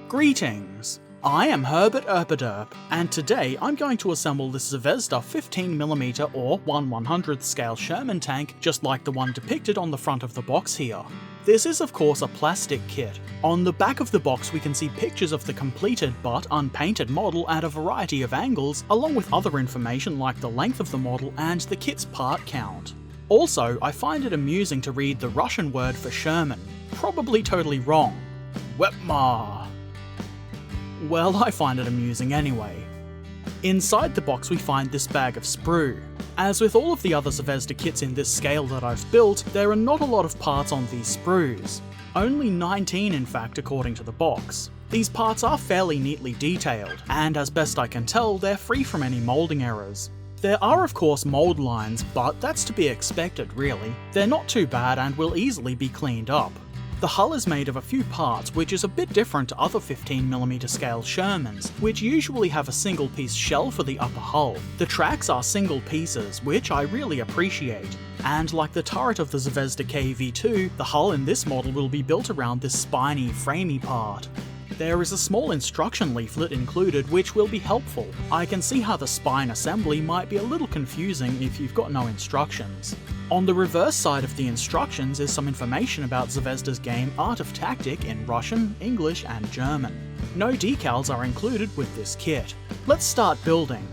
Greetings! I am Herbert Erpaderp, and today I'm going to assemble this Zvezda 15mm or 1/100th scale Sherman tank just like the one depicted on the front of the box here. This is of course a plastic kit. On the back of the box we can see pictures of the completed but unpainted model at a variety of angles, along with other information like the length of the model and the kit's part count. Also, I find it amusing to read the Russian word for Sherman, probably totally wrong. Wepma. Well, I find it amusing anyway. Inside the box we find this bag of sprue. As with all of the other Zvezda kits in this scale that I've built, there are not a lot of parts on these sprues. Only 19 in fact according to the box. These parts are fairly neatly detailed, and as best I can tell, they're free from any moulding errors. There are of course mould lines, but that's to be expected really. They're not too bad and will easily be cleaned up. The hull is made of a few parts, which is a bit different to other 15mm scale Shermans, which usually have a single piece shell for the upper hull. The tracks are single pieces, which I really appreciate. And like the turret of the Zvezda KV2, the hull in this model will be built around this spiny, framey part. There is a small instruction leaflet included which will be helpful. I can see how the spine assembly might be a little confusing if you've got no instructions. On the reverse side of the instructions is some information about Zvezda's game Art of Tactic in Russian, English and German. No decals are included with this kit. Let's start building.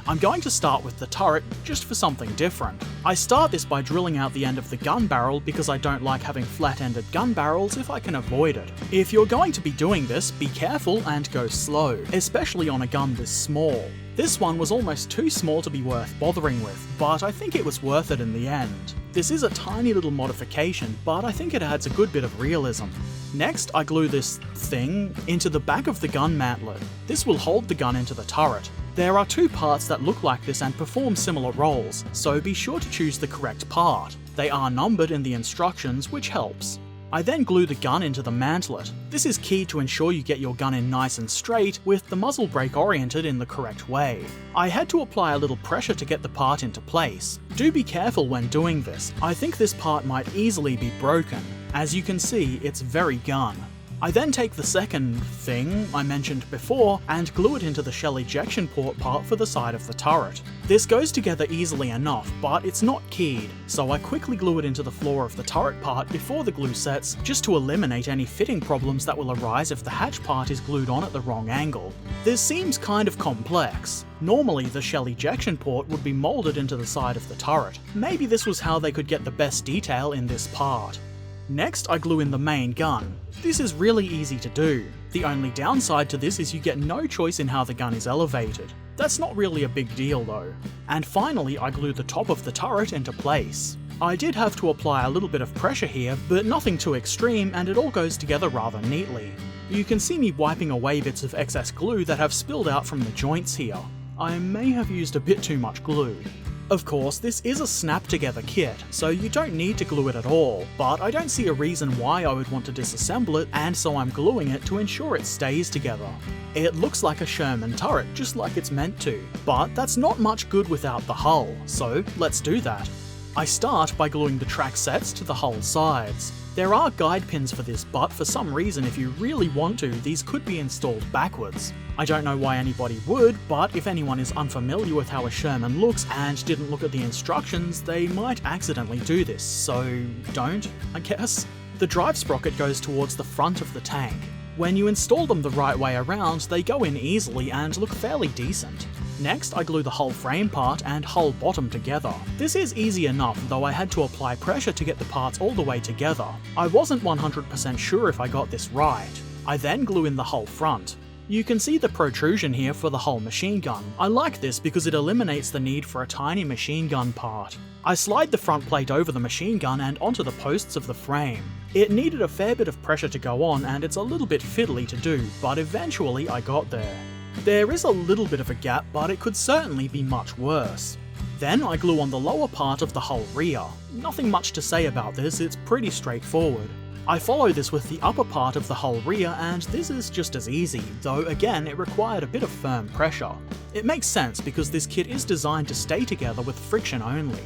I'm going to start with the turret, just for something different. I start this by drilling out the end of the gun barrel because I don't like having flat-ended gun barrels if I can avoid it. If you're going to be doing this, be careful and go slow, especially on a gun this small. This one was almost too small to be worth bothering with, but I think it was worth it in the end. This is a tiny little modification, but I think it adds a good bit of realism. Next, I glue this thing into the back of the gun mantlet. This will hold the gun into the turret. There are two parts that look like this and perform similar roles, so be sure to choose the correct part. They are numbered in the instructions, which helps. I then glue the gun into the mantlet. This is key to ensure you get your gun in nice and straight, with the muzzle brake oriented in the correct way. I had to apply a little pressure to get the part into place. Do be careful when doing this. I think this part might easily be broken. As you can see, it's very gun. I then take the second thing I mentioned before and glue it into the shell ejection port part for the side of the turret. This goes together easily enough, but it's not keyed, so I quickly glue it into the floor of the turret part before the glue sets, just to eliminate any fitting problems that will arise if the hatch part is glued on at the wrong angle. This seems kind of complex. Normally the shell ejection port would be moulded into the side of the turret. Maybe this was how they could get the best detail in this part. Next, I glue in the main gun. This is really easy to do. The only downside to this is you get no choice in how the gun is elevated. That's not really a big deal though. And finally, I glue the top of the turret into place. I did have to apply a little bit of pressure here, but nothing too extreme, and it all goes together rather neatly. You can see me wiping away bits of excess glue that have spilled out from the joints here. I may have used a bit too much glue. Of course, this is a snap-together kit, so you don't need to glue it at all, but I don't see a reason why I would want to disassemble it, and so I'm gluing it to ensure it stays together. It looks like a Sherman turret, just like it's meant to, but that's not much good without the hull, so let's do that. I start by gluing the track sets to the hull sides. There are guide pins for this, but for some reason if you really want to, these could be installed backwards. I don't know why anybody would, but if anyone is unfamiliar with how a Sherman looks and didn't look at the instructions, they might accidentally do this, so don't, I guess. The drive sprocket goes towards the front of the tank. When you install them the right way around, they go in easily and look fairly decent. Next, I glue the hull frame part and hull bottom together. This is easy enough, though I had to apply pressure to get the parts all the way together. I wasn't 100% sure if I got this right. I then glue in the hull front. You can see the protrusion here for the hull machine gun. I like this because it eliminates the need for a tiny machine gun part. I slide the front plate over the machine gun and onto the posts of the frame. It needed a fair bit of pressure to go on and it's a little bit fiddly to do, but eventually I got there. There is a little bit of a gap, but it could certainly be much worse. Then I glue on the lower part of the hull rear. Nothing much to say about this, it's pretty straightforward. I follow this with the upper part of the hull rear, and this is just as easy, though again it required a bit of firm pressure. It makes sense because this kit is designed to stay together with friction only.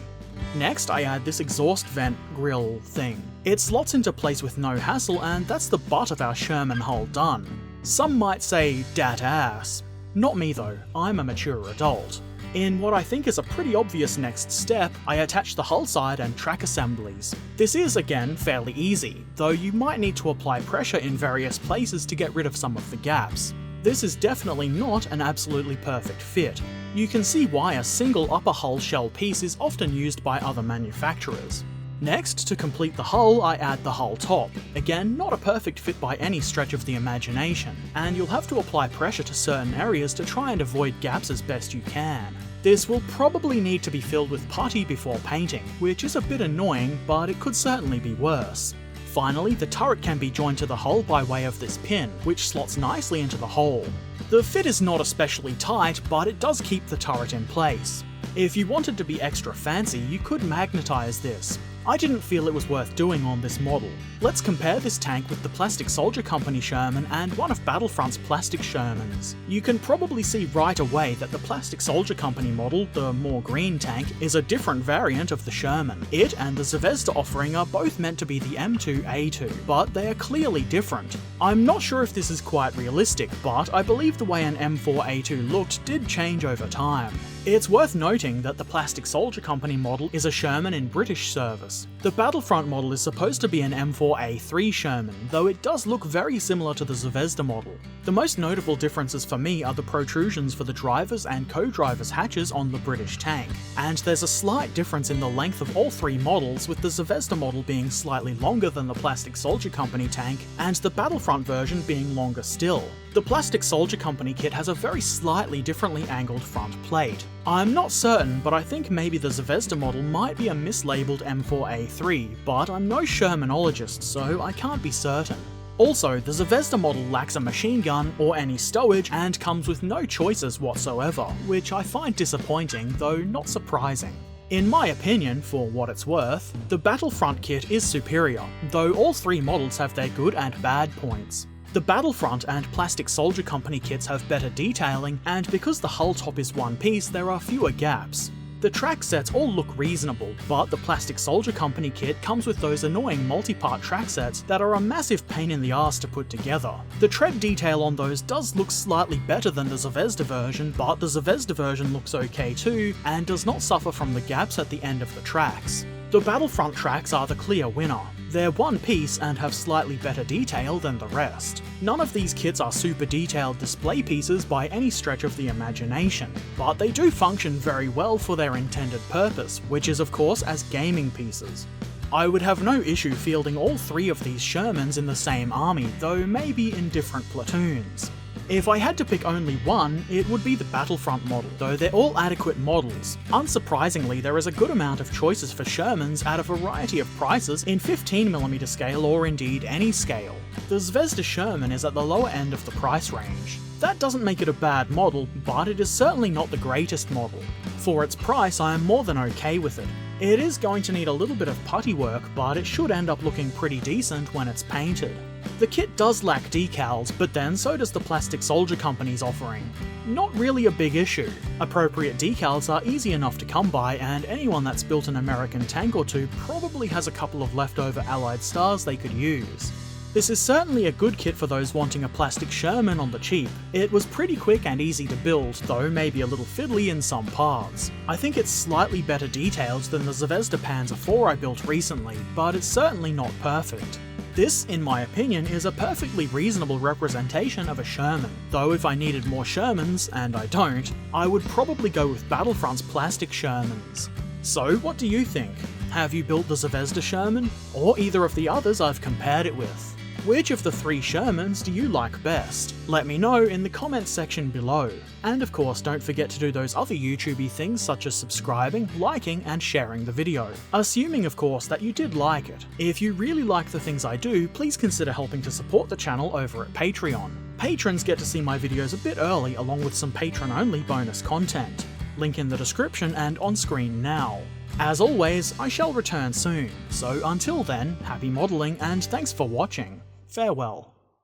Next, I add this exhaust vent grill thing. It slots into place with no hassle, and that's the butt of our Sherman hull done. Some might say dat ass. Not me though, I'm a mature adult. In what I think is a pretty obvious next step, I attach the hull side and track assemblies. This is, again, fairly easy, though you might need to apply pressure in various places to get rid of some of the gaps. This is definitely not an absolutely perfect fit. You can see why a single upper hull shell piece is often used by other manufacturers. Next, to complete the hull, I add the hull top. Again, not a perfect fit by any stretch of the imagination, and you'll have to apply pressure to certain areas to try and avoid gaps as best you can. This will probably need to be filled with putty before painting, which is a bit annoying, but it could certainly be worse. Finally, the turret can be joined to the hull by way of this pin, which slots nicely into the hole. The fit is not especially tight, but it does keep the turret in place. If you wanted to be extra fancy, you could magnetize this. I didn't feel it was worth doing on this model. Let's compare this tank with the Plastic Soldier Company Sherman and one of Battlefront's plastic Shermans. You can probably see right away that the Plastic Soldier Company model, the more green tank, is a different variant of the Sherman. It and the Zvezda offering are both meant to be the M2A2, but they are clearly different. I'm not sure if this is quite realistic, but I believe the way an M4A2 looked did change over time. It's worth noting that the Plastic Soldier Company model is a Sherman in British service. The Battlefront model is supposed to be an M4A3 Sherman, though it does look very similar to the Zvezda model. The most notable differences for me are the protrusions for the drivers and co-drivers hatches on the British tank, and there's a slight difference in the length of all three models, with the Zvezda model being slightly longer than the Plastic Soldier Company tank, and the Battlefront version being longer still. The Plastic Soldier Company kit has a very slightly differently angled front plate. I'm not certain, but I think maybe the Zvezda model might be a mislabeled M4A3, but I'm no Shermanologist, so I can't be certain. Also, the Zvezda model lacks a machine gun or any stowage and comes with no choices whatsoever, which I find disappointing, though not surprising. In my opinion, for what it's worth, the Battlefront kit is superior, though all three models have their good and bad points. The Battlefront and Plastic Soldier Company kits have better detailing, and because the hull top is one piece, there are fewer gaps. The track sets all look reasonable, but the Plastic Soldier Company kit comes with those annoying multi-part track sets that are a massive pain in the ass to put together. The tread detail on those does look slightly better than the Zvezda version, but the Zvezda version looks okay too, and does not suffer from the gaps at the end of the tracks. The Battlefront tracks are the clear winner. They're one piece and have slightly better detail than the rest. None of these kits are super detailed display pieces by any stretch of the imagination, but they do function very well for their intended purpose, which is of course as gaming pieces. I would have no issue fielding all three of these Shermans in the same army, though maybe in different platoons. If I had to pick only one, it would be the Battlefront model, though they're all adequate models. Unsurprisingly, there is a good amount of choices for Shermans at a variety of prices in 15mm scale or indeed any scale. The Zvezda Sherman is at the lower end of the price range. That doesn't make it a bad model, but it is certainly not the greatest model. For its price, I am more than okay with it. It is going to need a little bit of putty work, but it should end up looking pretty decent when it's painted. The kit does lack decals, but then so does the Plastic Soldier Company's offering. Not really a big issue. Appropriate decals are easy enough to come by, and anyone that's built an American tank or two probably has a couple of leftover Allied stars they could use. This is certainly a good kit for those wanting a plastic Sherman on the cheap. It was pretty quick and easy to build, though maybe a little fiddly in some parts. I think it's slightly better detailed than the Zvezda Panzer IV I built recently, but it's certainly not perfect. This, in my opinion, is a perfectly reasonable representation of a Sherman, though if I needed more Shermans, and I don't, I would probably go with Battlefront's plastic Shermans. So what do you think? Have you built the Zvezda Sherman? Or either of the others I've compared it with? Which of the three Shermans do you like best? Let me know in the comments section below. And of course, don't forget to do those other YouTubey things such as subscribing, liking, and sharing the video. Assuming of course that you did like it. If you really like the things I do, please consider helping to support the channel over at Patreon. Patrons get to see my videos a bit early along with some patron-only bonus content. Link in the description and on screen now. As always, I shall return soon, so until then, happy modelling and thanks for watching. Farewell.